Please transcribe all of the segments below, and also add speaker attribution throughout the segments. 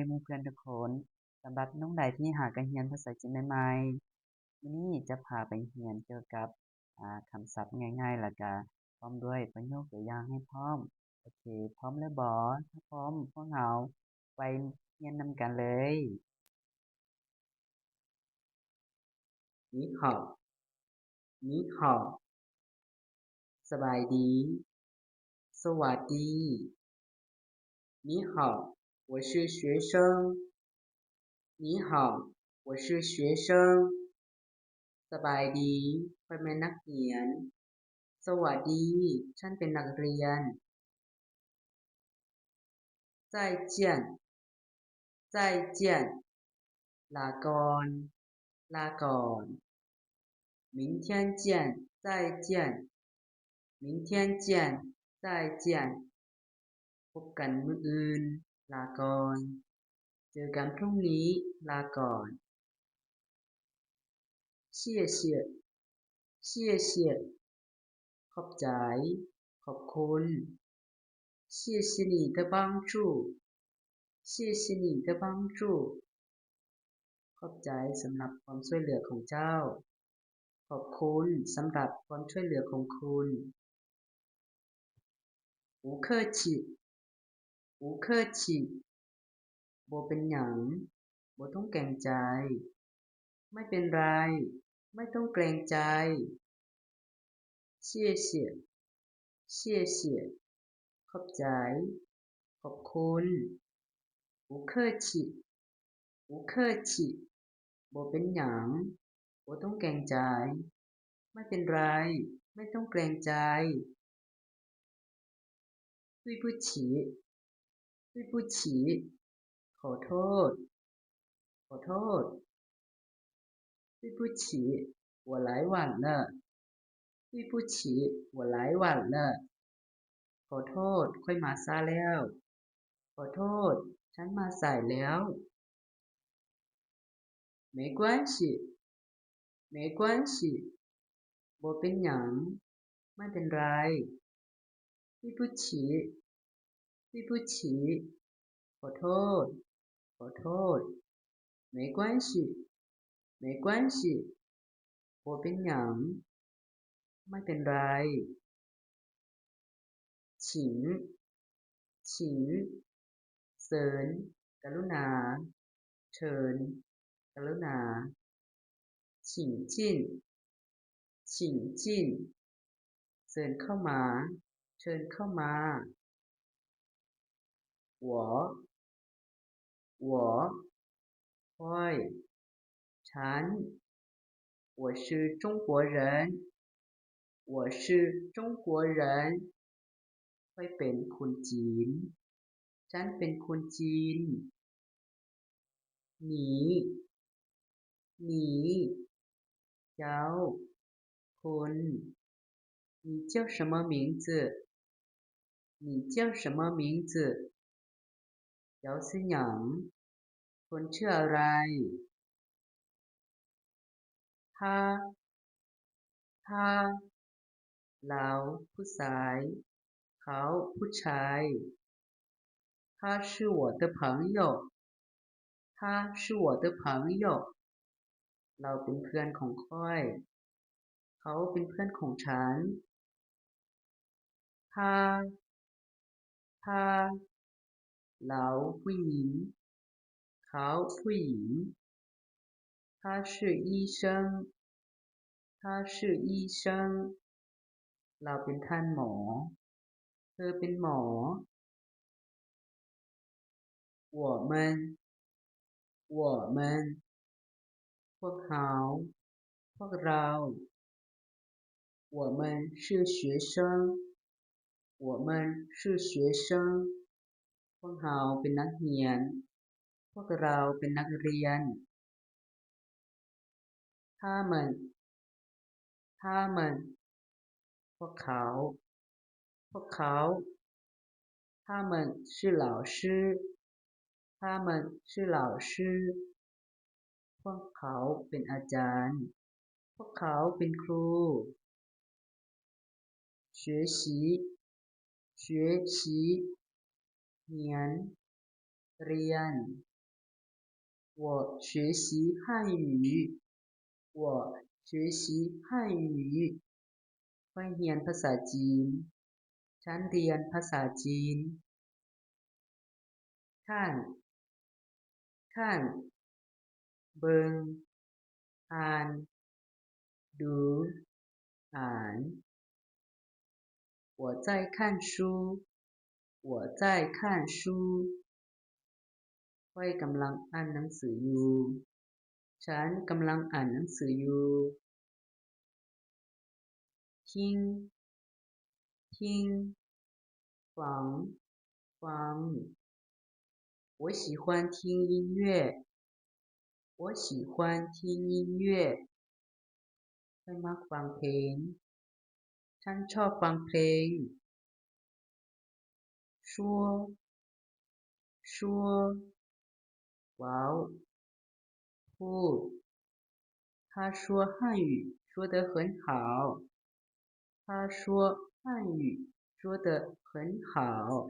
Speaker 1: ในหมู่เพื่อนทุกคนสำหรับน้องใดที่หากะเรียนภาษาจีนใหม่ๆมื้อนี้จะพาไปเรียนเกี่ยวกับคำศัพท์ง่ายๆแล้วก็พร้อมด้วยประโยคตัวอย่างให้พร้อมโอเคพร้อมแล้วบ่ถ้าพร้อมพวกเราไปเรียนนำกันเลย你好你好สบายดีสวัสดี你好我是学生你好我是学生สบายดีข้อยแม่นนักเรียนสวัสดีฉันเป็นนักเรียน再见再见ลาก่อนลาก่อน明天见再见明天见再见พบกันมื้ออื่นลาก่อนเจอกันพรุ่งนี้ลาก่อน谢谢谢谢ขอบใจขอบคุณ谢谢你的帮助谢谢你的帮助ขอบใจสำหรับความช่วยเหลือของเจ้าขอบคุณสำหรับความช่วยเหลือของคุณ不客气不客气บ่เป็นหยังบ่ต้องเกรงใจไม่เป็นไรไม่ต้องเกรงใจ谢谢谢谢ขอบใจขอบคุณ不客气不客气บ่เป็นหยังบ่ต้องเกรงใจไม่เป็นไรไม่ต้องเกรงใจ对不起对不起ขอโทษขอโทษ对不起我来晚了对不起我来晚了ขอโทษข้อยมาช้าแล้วขอโทษฉันมาสายแล้ว没关系没关系บ่เป็นหยังไม่เป็นไร对不起对不起ขอโทษขอโทษ没关系没关系บ่เป็นหยังไม่เป็นไรฉิงฉิงเสริญกรุณาเชิญกรุณาฉิงจิ้นฉิงจิ้นเชิญเข้ามาเชิญเข้ามา我我ข้อยฉัน我是中国人我是中国人ข้อยเป็นคนจีนฉันเป็นคนจีนหนีหนีเจ้าคน你叫什么名字你叫什么名字เจ้าชื่อหยังคนชื่ออะไร他他เราผู้ชายเขาผู้ชาย他是我的朋友他是我的朋友เราเป็นเพื่อนของข้อยเขาเป็นเพื่อนของฉัน他他เราผู้หญิงเขาผู้หญิง他是医生他是医生เราเป็นท่านหมอเธอเป็นหมอ我们我们พวกเขาพวกเรา我们是学生我们是学生พวกเราเป็นนักเรียนพวกเราเป็นนักเรียน他们他们พวกเขาพวกเขา他们是老师他们是老师พวกเขาเป็นอาจารย์พวกเขาเป็นครู学习学习เรียนเรียน我学习汉语我学习汉语ข้อยเรียนภาษาจีนฉันเรียนภาษาจีน看看เบิ่งอ่านดูอ่าน我在看书我在看书ข้อยกำลังอ่านหนังสืออยู่ฉันกำลังอ่านหนังสืออยู่听听ฟังฟัง我喜欢听音乐我喜欢听音乐ข้อยมักฟังเพลงฉันชอบฟังเพลง说说เว้าพูด他说汉语说得很好他说汉语说得很好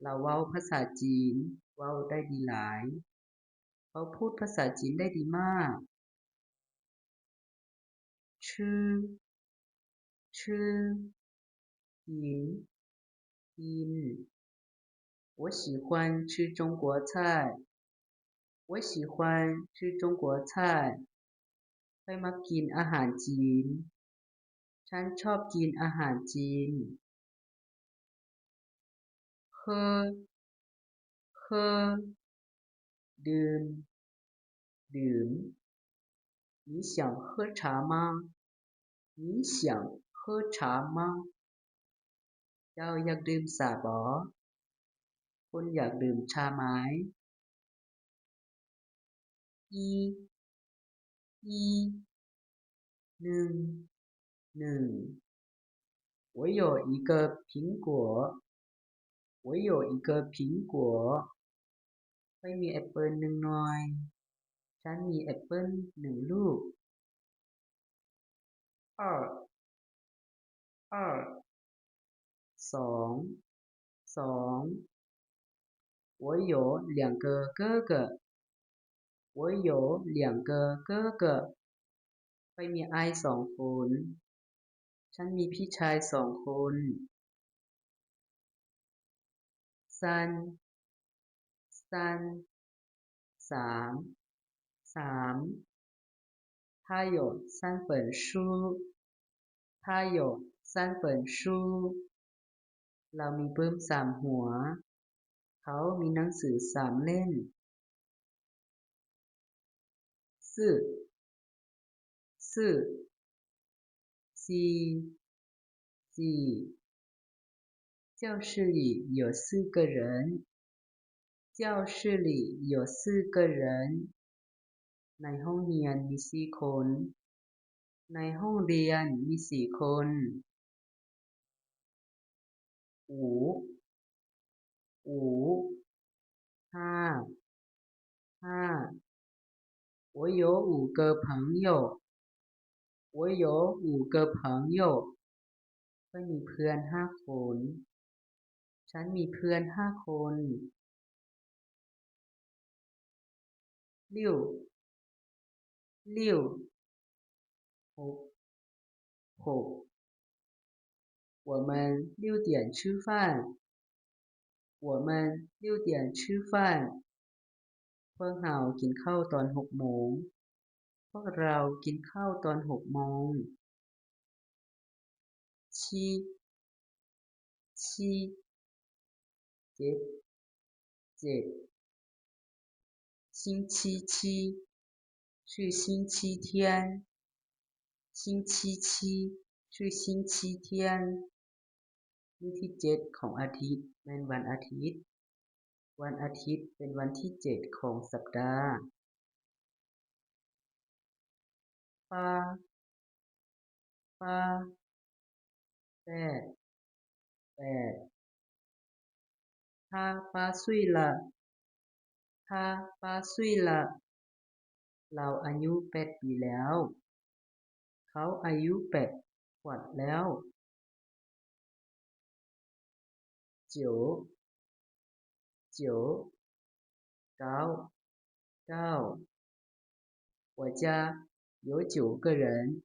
Speaker 1: เราเว้าภาษาจีนเว้าได้ดีหลายเขาพูดภาษาจีนได้ดีมากชื่อชื่อกินกิน我喜欢吃中国菜我喜欢吃中国菜ข้อยมักกินอาหารจีนฉันชอบกินอาหารจีน喝喝ดื่มดื่ม你想喝茶吗你想喝茶吗เจ้าอยากดื่มชาบ่คุณอยากดื่มชาไหมอีอีหนึ่งหนึ่ง我有一个苹果我有一个苹果ข้อยมีแอปเปิลหนึ่งหน่วยฉันมีแอปเปิลหนึ่งลูก二二สองสอง我有两个哥哥我有两个哥哥ข้อยมีอ้ายสองคนฉันมีพี่ชายสองคน三三สามสาม他有三本书他有三本书เรามีปื้มสามหัวเขามีหนังสือสามเล่ม四四สี่สี่教室里有四个人教室里有四个人ในห้องเรียนมีสี่คนในห้องเรียนมีสี่คน五五ห้าห้า我有五个朋友我有五个朋友ข้อยมีเพื่อนห้าคนฉันมีเพื่อนห้าคน六六หกหก我们6点吃饭我们6点吃饭พวกเรากินข้าวตอน6 โมงพวกเรากินข้าวตอน6 โมง七七เจ็ดเจ็ด星期七是星期天星期七是星期天มื้อที่7ของอาทิตย์แม่นวันอาทิตย์วันอาทิตย์เป็นวันที่7ของสัปดาห์八八แปดแปด他8岁了他8岁了เราอายุ8 ปีแล้วเขาอายุ8 ขวบแล้ว九九เก้า 9我家有9个人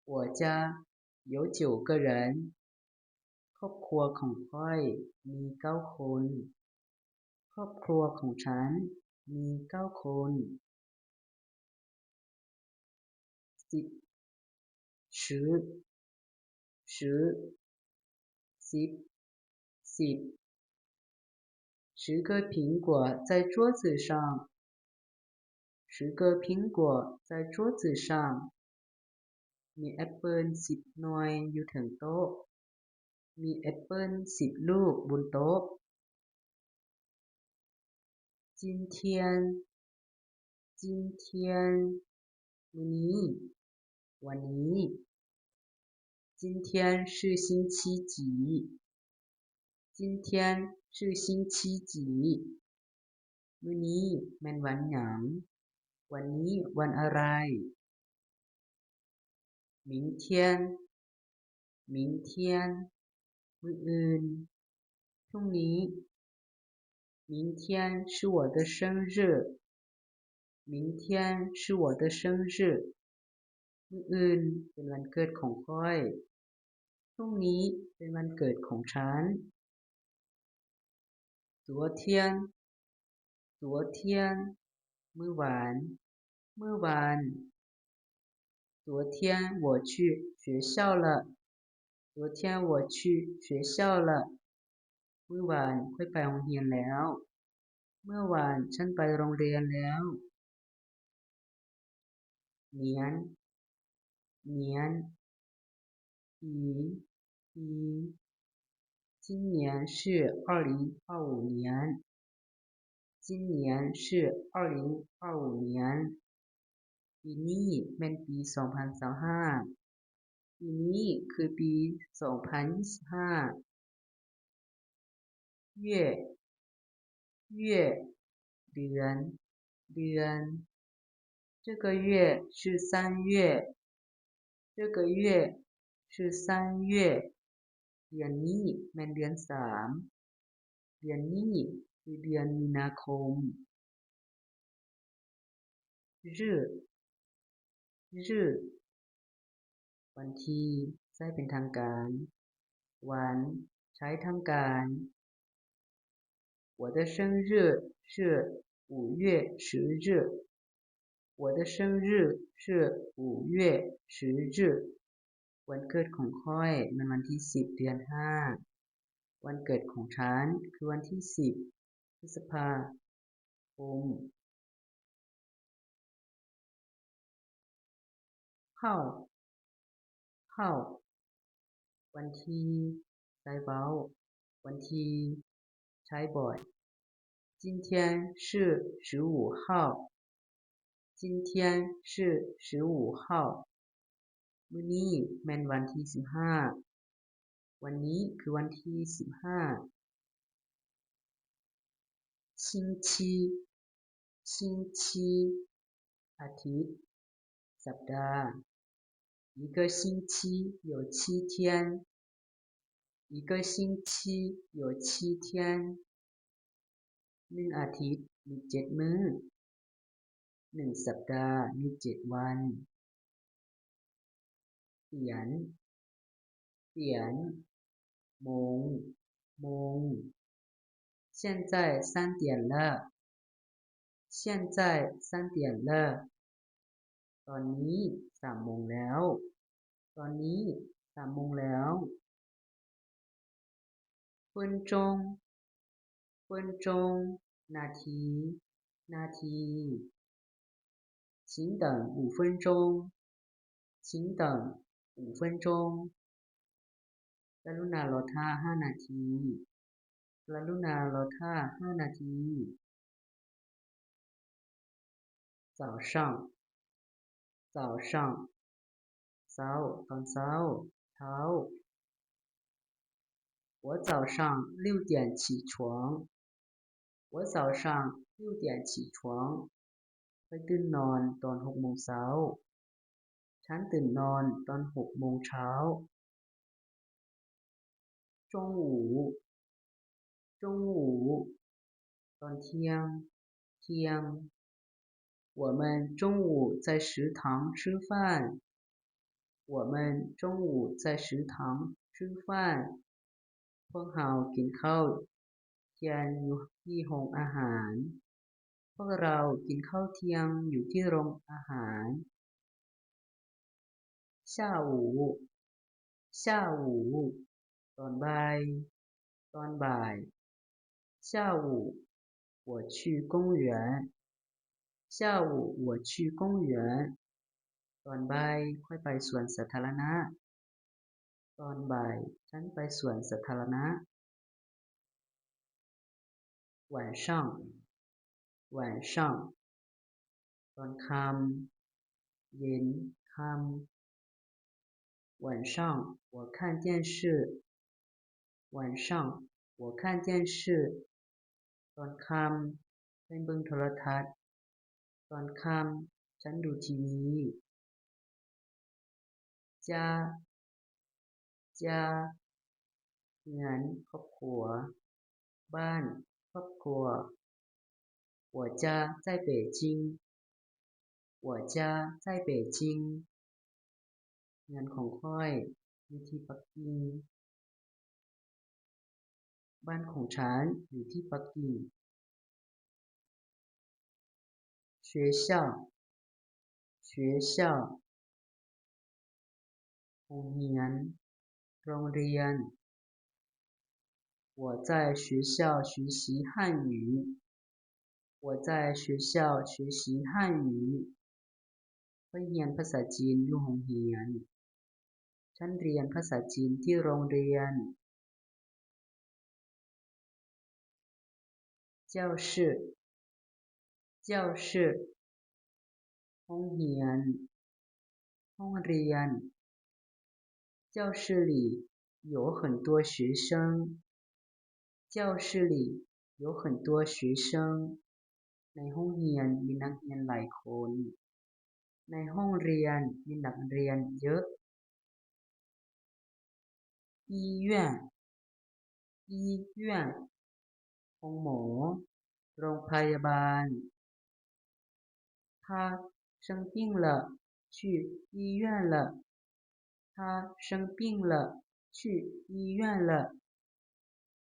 Speaker 1: 我家有9个人ครอบครัวของข้อยมี9คนครอบครัวของฉันมี9คน1010101010个苹果在桌子上10个苹果在桌子上มีแอปเปิล10หน่วยอยู่เทิงโต๊ะมีแอปเปิล10ลูกบนโต๊ะ今天今天มื้อนี้วันนี้今天是星期几今天是星期几มื้อนี้แม่นวันหยังวันนี้วันอะไร明天明天มื้ออื่นพรุ่งนี้明天是我的生日明天是我的生日มื้ออื่นเป็นวันเกิดของข้อยพรุ่งนี้เป็นวันเกิดของฉัน昨天昨天มื้อวานมื้อวาน昨天我去学校了昨天我去学校了มื้อวานข้อยไปโรงเรียนแล้วเมื่อวานฉันไปโรงเรียนแล้วเนียนเนียนอี今年是2025年今年是2025年ปีนี้แม่นปี2025ปีนี้คือปี2025月月เดือนเดือน这个月是3月这个月是3月เดือนนี้แม่นเดือน3เดือนนี้คือเดือนมีนาคม日日วันที่ใช้เป็นทางการวันใช้ทางการ我的生日是5月10日我的生日是5月10日วันเกิดของข้อยมันวันที่10เดือน5วันเกิดของฉันคือวันที่10พฤษภาคมเข้าเข้าวันที่ใช้เว้าวันที่ใช้บ่อย今天是15号今天是15号มื้อนี้แม่นวันที่15วันนี้คือวันที่15星期星期อาทิตย์สัปดาห์一个星期有7天一个星期有7天1อาทิตย์มี7มื้อ1สัปดาห์มี7วันเตียนเตียนโมงโมง现在3点了现在3点了ตอนนี้3โมงแล้วตอนนี้3โมงแล้ว分钟分钟นาทีนาที请等5分钟请等5分钟กรุณารอท่า5นาทีกรุณารอท่า5นาที早上早上เช้าตอนเช้าเช้า我早上6点起床我早上6点起床ข้อยตื่นนอนตอน6โมงเช้าฉันตื่นนอนตอน6โมงเช้า中午中午ตอนเที่ยงเที่ยง我们中午在食堂吃饭。我们中午在食堂吃饭พวกเรากินข้าวเที่ยงอยู่ที่โรงอาหารพวกเรากินข้าวเที่ยงอยู่ที่โรงอาหาร下午下午ตอนบ่ายตอนบ่าย下午我去公园下午我去公园ตอนบ่ายค่อยไปสวนสาธารณะตอนบ่ายฉันไปสวนสาธารณะ晚上晚上ตอนค่ำเย็นค่ำ晚上我看电视晚上我看电视ตอนค่ำฉันเบิ่งโทรทัศน์ตอนค่ำฉันดูทีวีจ้าจ้าเรือนครอบครัวบ้านครอบครัว我家在北京我家在北京เรือนของข้อยอยู่ที่ปักกิ่งบ้านของฉันอยู่ที่ปักกิ่ง学校学校โรงเรียนโรงเรียน我在学校学习汉语我在学校学习汉语ข้อยเรียนภาษาจีนอยู่โรงเรียนฉันเรียนภาษาจีนที่โรงเรียน教室教室ห้องเรียนห้องเรียน教室里有很多学生教室里有很多学生ในห้องเรียนมีนักเรียนหลายคนในห้องเรียนมีนักเรียนเยอะ医院医院ห้องหมอโรงพยาบาล他生病了去医院了他生病了去医院了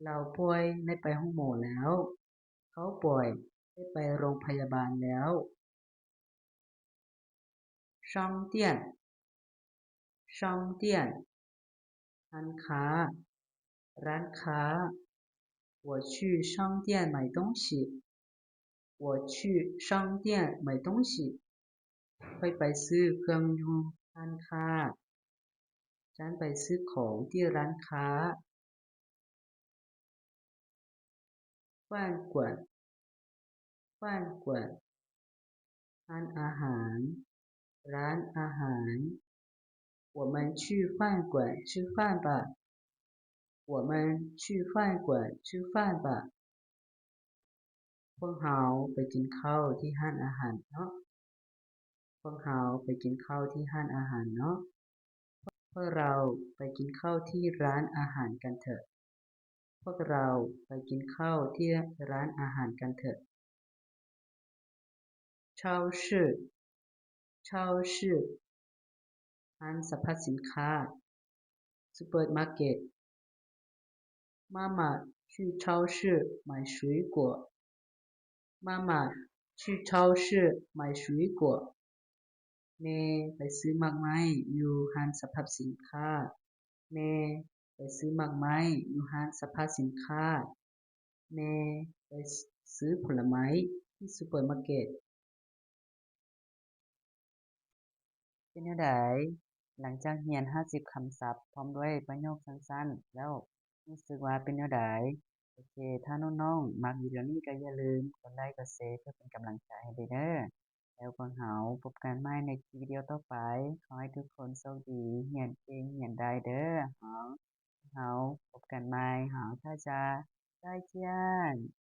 Speaker 1: เราป่วยได้ไปห้องหมอแล้วเขาป่วยได้ไปโรงพยาบาลแล้ว商店商店ร้านค้าร้านค้า我去商店买东西我去商店买东西ค่อยไปซื้อเครื่องอยู่ร้านค้าฉันไปซื้อของที่ร้านค้า饭馆饭馆ร้านอาหารร้านอาหาร我们去饭馆吃饭吧我们去饭馆吃饭吧พวกเราไปกินข้าวที่ร้านอาหารเนาะพวกเราไปกินข้าวที่ร้านอาหารเนาะพวกเราไปกินข้าวที่ร้านอาหารกันเถอะพวกเราไปกินข้าวที่ร้านอาหารกันเถอะ超市超市ร้านสรรพสินค้าซูเปอร์มาร์เก็ต妈妈去超市买水果妈妈去超市买水果แม่ไปซื้อหมากไม้อยู่ร้านสรรพสินค้าแม่ไปซื้อหมากไม้อยู่ร้านสรรพสินค้าแม่ไปซื้อผลไม้ที่ซูเปอร์มาร์เก็ตเป็นแนวใดหลังจากเรียน50คำศัพท์พร้อมด้วยประโยคสั้นๆแล้วรู้สึกว่าเป็นแนวใดโอเคถ้าน้องๆมักวิดีโอนี้ก็อย่าลืมกดไลค์กดแชร์เพื่อเป็นกำลังใจให้ด้วยเด้อแล้วพวกเราพบกันใหม่ในวิดีโอต่อไปขอให้ทุกคนโชคดีเรียนเก่งเรียนได้เด้อเราพบกันใหม่好大家再见